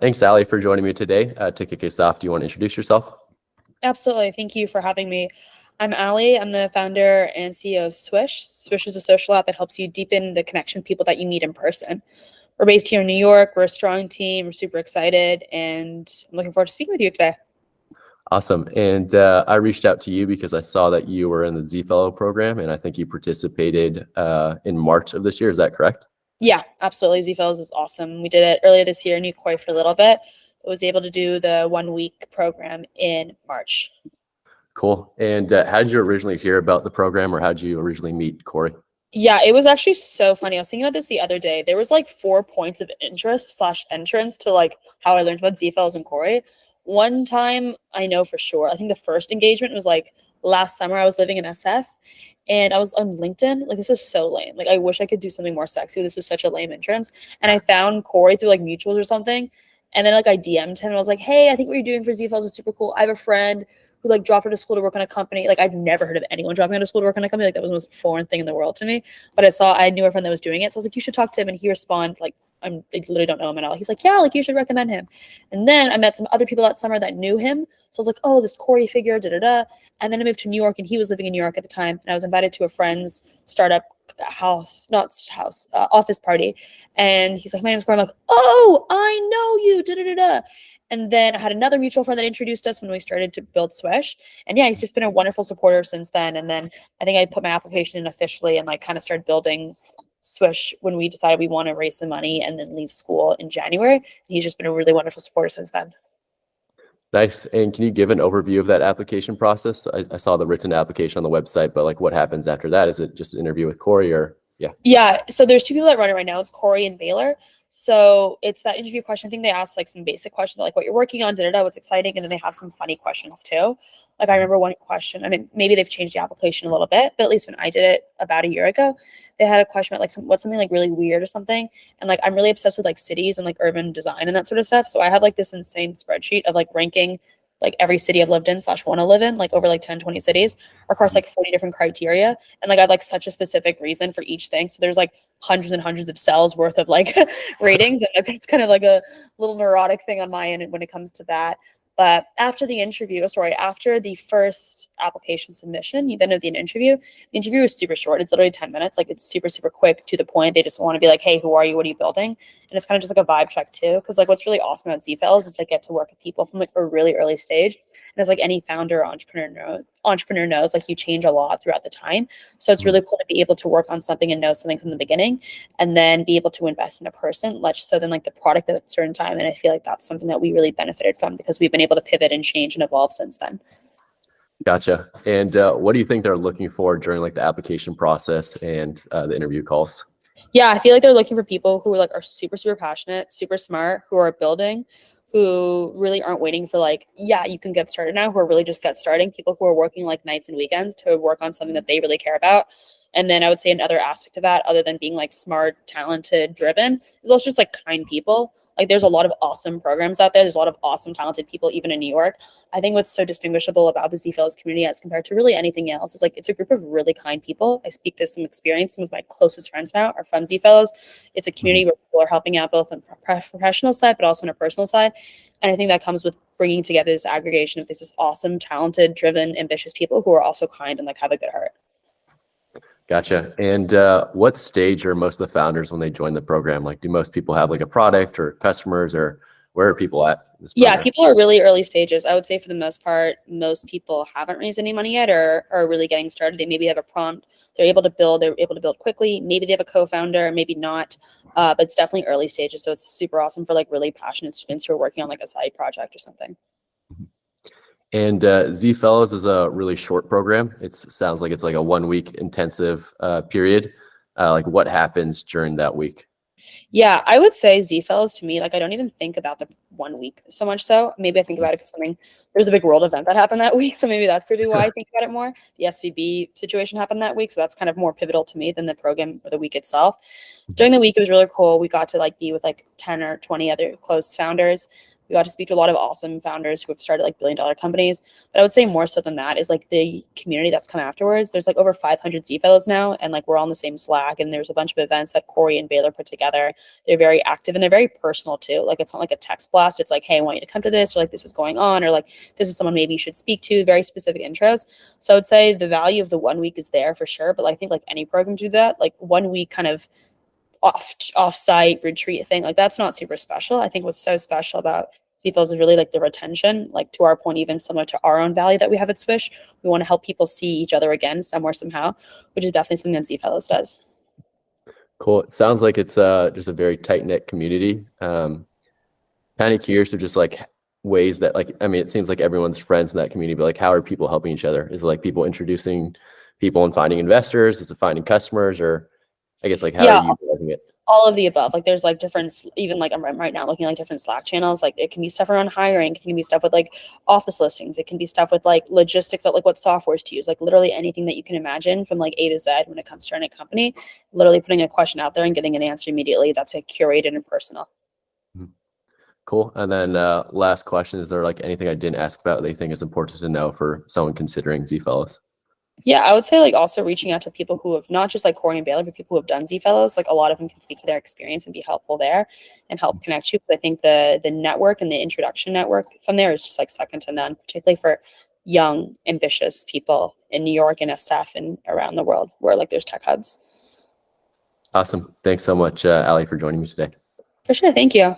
Thanks, Ali, for joining me today. To kick us off, do you want to introduce yourself? Absolutely. Thank you for having me. I'm Ali. I'm the founder and CEO of Swish. Swish is a social app that helps you deepen the connection with people that you meet in person. We're based here in New York. We're a strong team. We're super excited, and I'm looking forward to speaking with you today. Awesome. And I reached out to you because I saw that you were in the Z Fellow program, and I think you participated in March of this year. Is that correct? Yeah, absolutely. Z-Fellows is awesome. We did it earlier this year, knew Corey for a little bit. I was able to do the 1 week program in March. Cool. And how did you originally hear about the program, or how did you originally meet Corey? Yeah, it was actually so funny. I was thinking about this the other day. There was like 4 points of interest / entrance to like how I learned about Z-Fellows and Corey. One time I know for sure, I think the first engagement was like last summer. I was living in SF and I was on LinkedIn. Like, this is so lame. Like, I wish I could do something more sexy. This is such a lame entrance. And I found Corey through like mutuals or something. And then like I DM'd him and I was like, hey, I think what you're doing for Z-Files is super cool. I have a friend who like dropped out of school to work on a company. Like, I've never heard of anyone dropping out of school to work on a company. Like, that was the most foreign thing in the world to me. But I knew a friend that was doing it. So I was like, you should talk to him. And he responded like, I literally don't know him at all. He's like, yeah, like you should recommend him. And then I met some other people that summer that knew him. So I was like, oh, this Corey figure, da da da. And then I moved to New York, and he was living in New York at the time. And I was invited to a friend's startup office party. And he's like, my name's Corey. I'm like, oh, I know you, da da da da. And then I had another mutual friend that introduced us when we started to build Swish. And yeah, he's just been a wonderful supporter since then. And then I think I put my application in officially and like kind of started building Swish when we decided we want to raise some money and then leave school in January. And he's just been a really wonderful supporter since then. Nice. And can you give an overview of that application process? I saw the written application on the website, but like what happens after that? Is it just an interview with Corey, or yeah? Yeah. So there's two people that run it right now. It's Corey and Baylor. So it's that interview question. I think they ask like some basic questions, like what you're working on, what's exciting. And then they have some funny questions too. Like, I remember one question, I mean, maybe they've changed the application a little bit, but at least when I did it about a year ago, they had a question about like what's something like really weird or something. And like, I'm really obsessed with like cities and like urban design and that sort of stuff. So I have like this insane spreadsheet of like ranking like every city I've lived in / want to live in, like over like 10, 20 cities across like 40 different criteria. And like, I have like such a specific reason for each thing. So there's like hundreds and hundreds of cells worth of like ratings. And I think it's kind of like a little neurotic thing on my end when it comes to that. But after the first application submission, you then have an interview. The interview is super short. It's literally 10 minutes. Like, it's super, super quick, to the point. They just want to be like, hey, who are you? What are you building? And it's kind of just like a vibe check too. Because like, what's really awesome about Z-Files is I get to work with people from like a really early stage. And as like any founder or entrepreneur knows, like, you change a lot throughout the time. So it's really cool to be able to work on something and know something from the beginning, and then be able to invest in a person. So then like the product at a certain time. And I feel like that's something that we really benefited from, because we've been able to pivot and change and evolve since then. Gotcha. And what do you think they're looking for during like the application process and the interview calls? Yeah, I feel like they're looking for people who are super, super passionate, super smart, who are building, who really aren't waiting for like, yeah, you can get started now, who are really just get starting, people who are working like nights and weekends to work on something that they really care about. And then I would say another aspect of that, other than being like smart, talented, driven, is also just like kind people. Like, there's a lot of awesome programs out there. There's a lot of awesome, talented people, even in New York. I think what's so distinguishable about the Z-Fellows community as compared to really anything else is like, it's a group of really kind people. I speak to some experience. Some of my closest friends now are from Z-Fellows. It's a community where people are helping out both on a professional side, but also on a personal side. And I think that comes with bringing together this aggregation of this awesome, talented, driven, ambitious people who are also kind and like have a good heart. Gotcha. And what stage are most of the founders when they join the program? Like, do most people have like a product or customers, or where are people at in this program? Yeah, people are really early stages. I would say for the most part, most people haven't raised any money yet, or are really getting started. They maybe have a prompt. They're able to build quickly. Maybe they have a co-founder, maybe not. But it's definitely early stages. So it's super awesome for like really passionate students who are working on like a side project or something. And Z Fellows is a really short program. It sounds like it's like a 1 week intensive period. Like, what happens during that week? Yeah, I would say Z-Fellows to me, like, I don't even think about the 1 week so much. So maybe I think about it because there's a big world event that happened that week. So maybe that's probably why I think about it more. The SVB situation happened that week. So that's kind of more pivotal to me than the program or the week itself. During the week, it was really cool. We got to like be with like 10 or 20 other close founders. We got to speak to a lot of awesome founders who have started like billion-dollar companies. But I would say more so than that is like the community that's come afterwards. There's like over 500 Z fellows now, and like we're on the same Slack. And there's a bunch of events that Corey and Baylor put together. They're very active and they're very personal too. Like it's not like a text blast. It's like, hey, I want you to come to this, or like this is going on, or like this is someone maybe you should speak to. Very specific intros. So I would say the value of the 1 week is there for sure. But I think like any program do that, like 1 week kind of off-site retreat thing, like that's not super special. I think what's so special about CFOs is really like the retention, like to our point, even similar to our own value that we have at Swish. We want to help people see each other again somewhere, somehow, which is definitely something that Z Fellows does. Cool. It sounds like it's just a very tight-knit community. Kind of curious of just like ways that like, I mean, it seems like everyone's friends in that community, but like how are people helping each other? Is it like people introducing people and finding investors? Is it finding customers? Or I guess like how are you utilizing it? All of the above. Like there's like different, even like I'm right now looking at like different Slack channels. Like it can be stuff around hiring, it can be stuff with like office listings, it can be stuff with like logistics, but like what softwares to use, like literally anything that you can imagine from like A to Z when it comes to running a company, literally putting a question out there and getting an answer immediately. That's like curated and personal. Cool. And then last question, is there like anything I didn't ask about that you think is important to know for someone considering Z Fellows? Yeah, I would say like also reaching out to people who have not just like Corey and Baylor, but people who have done Z Fellows. Like a lot of them can speak to their experience and be helpful there and help connect you. Because I think the network and the introduction network from there is just like second to none, particularly for young, ambitious people in New York and SF and around the world where like there's tech hubs. Awesome. Thanks so much, Ali, for joining me today. For sure. Thank you.